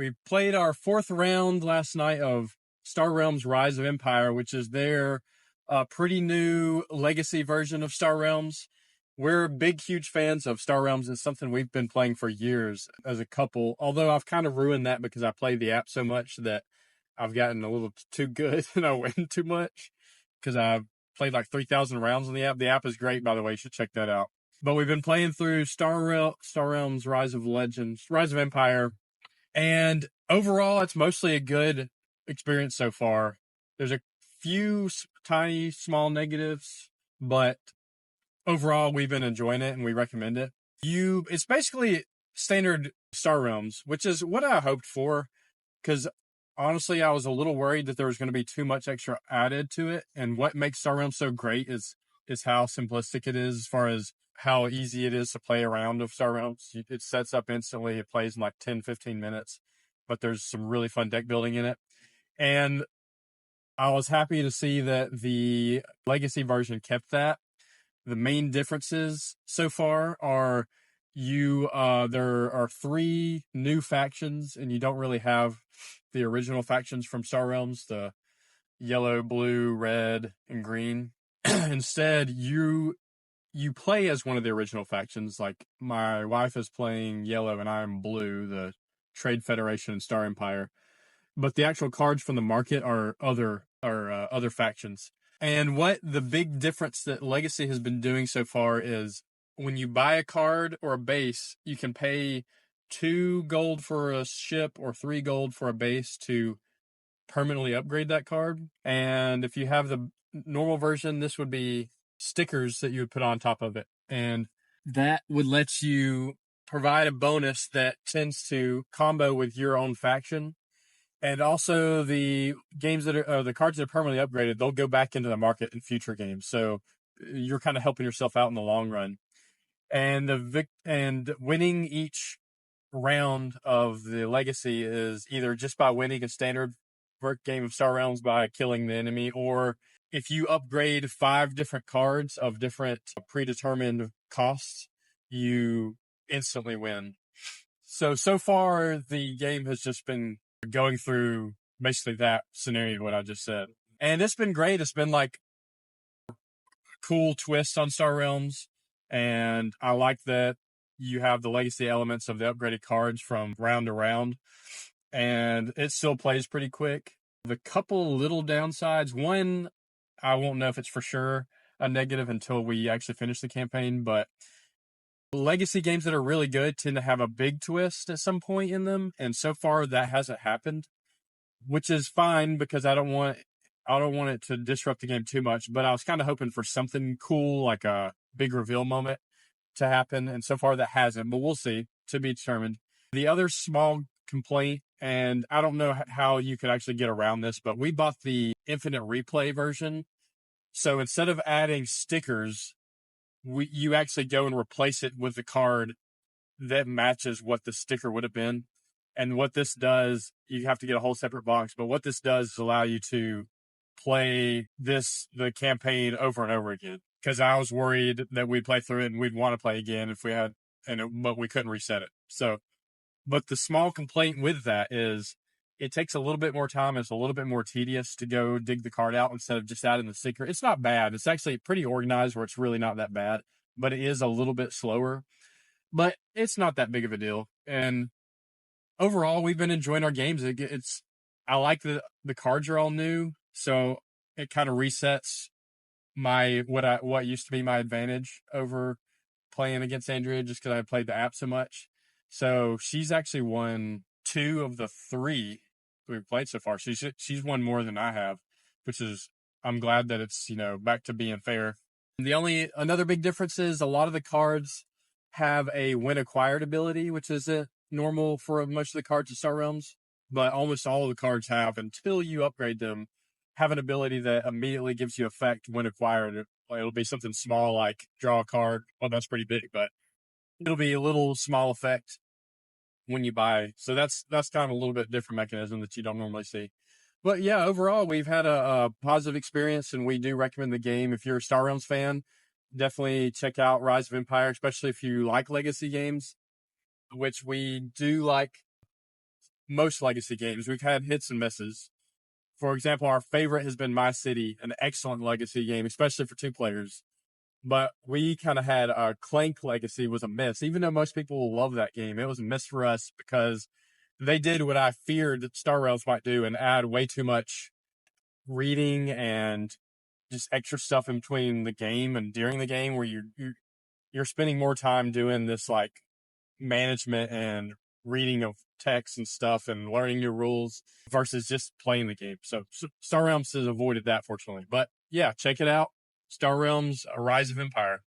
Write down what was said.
we played our fourth round last night of Star Realms Rise of Empire, which is their pretty new legacy version of Star Realms. We're big, huge fans of Star Realms. It's something we've been playing for years as a couple, although I've kind of ruined that because I play the app so much that I've gotten a little too good and I win too much because I've played like 3,000 rounds on the app. The app is great, by the way. You should check that out. But we've been playing through Star Realms Rise of Empire, and overall, it's mostly a good experience so far. There's a few tiny, small negatives, but overall, we've been enjoying it and we recommend it. It's basically standard Star Realms, which is what I hoped for, because honestly, I was a little worried that there was going to be too much extra added to it. And what makes Star Realms so great is how simplistic it is as far as how easy it is to play around of Star Realms. It sets up instantly. It plays in like 10, 15 minutes, but there's some really fun deck building in it. And I was happy to see that the Legacy version kept that. The main differences so far are there are 3 new factions, and you don't really have the original factions from Star Realms, the yellow, blue, red, and green. Instead, you play as one of the original factions. Like my wife is playing yellow and I'm blue, the Trade Federation and Star Empire. But the actual cards from the market are other factions. And what the big difference that Legacy has been doing so far is when you buy a card or a base, you can pay 2 gold for a ship or 3 gold for a base to permanently upgrade that card. And if you have the normal version, this would be stickers that you would put on top of it. And that would let you provide a bonus that tends to combo with your own faction. And also the games that are the cards that are permanently upgraded, they'll go back into the market in future games. So you're kind of helping yourself out in the long run. And winning each round of the Legacy is either just by winning a standard game of Star Realms by killing the enemy, or if you upgrade 5 different cards of different predetermined costs, you instantly win. So far, the game has just been going through basically that scenario, what I just said. And it's been great. It's been like a cool twist on Star Realms. And I like that you have the legacy elements of the upgraded cards from round to round. And it still plays pretty quick. The couple little downsides, one, I won't know if it's for sure a negative until we actually finish the campaign, but legacy games that are really good tend to have a big twist at some point in them, and so far that hasn't happened, which is fine because I don't want it to disrupt the game too much. But I was kind of hoping for something cool, like a big reveal moment to happen, and so far that hasn't. But we'll see, to be determined. The other small complaint, and I don't know how you could actually get around this, but we bought the Infinite Replay version, so instead of adding stickers, you actually go and replace it with the card that matches what the sticker would have been. And what this does, you have to get a whole separate box, but what this does is allow you to play the campaign over and over again. Because I was worried that we'd play through it and we'd want to play again if we had, but we couldn't reset it. So, but the small complaint with that is it takes a little bit more time. It's a little bit more tedious to go dig the card out instead of just adding the sticker. It's not bad. It's actually pretty organized where it's really not that bad, but it is a little bit slower. But it's not that big of a deal. And overall, we've been enjoying our games. I like that the cards are all new, so it kind of resets what used to be my advantage over playing against Andrea just because I played the app so much. So she's actually won 2 of the 3 we've played so far. She's won more than I have, which is, I'm glad that it's, back to being fair. Another big difference is a lot of the cards have a when acquired ability, which isn't normal for most of the cards in Star Realms, but almost all of the cards have, until you upgrade them, have an ability that immediately gives you effect when acquired. It'll be something small like draw a card. Well, that's pretty big, but it'll be a little small effect when you buy. So that's kind of a little bit different mechanism that you don't normally see. But yeah, overall, we've had a positive experience, and we do recommend the game. If you're a Star Realms fan, definitely check out Rise of Empire, especially if you like legacy games, which we do like most legacy games. We've had hits and misses. For example, our favorite has been My City, an excellent legacy game, especially for 2 players. But we kind of had our Clank Legacy was a miss. Even though most people will love that game, it was a miss for us because they did what I feared that Star Realms might do and add way too much reading and just extra stuff in between the game and during the game, where you're spending more time doing this like management and reading of text and stuff and learning new rules versus just playing the game. So Star Realms has avoided that, fortunately. But yeah, check it out. Star Realms: A Rise of Empire.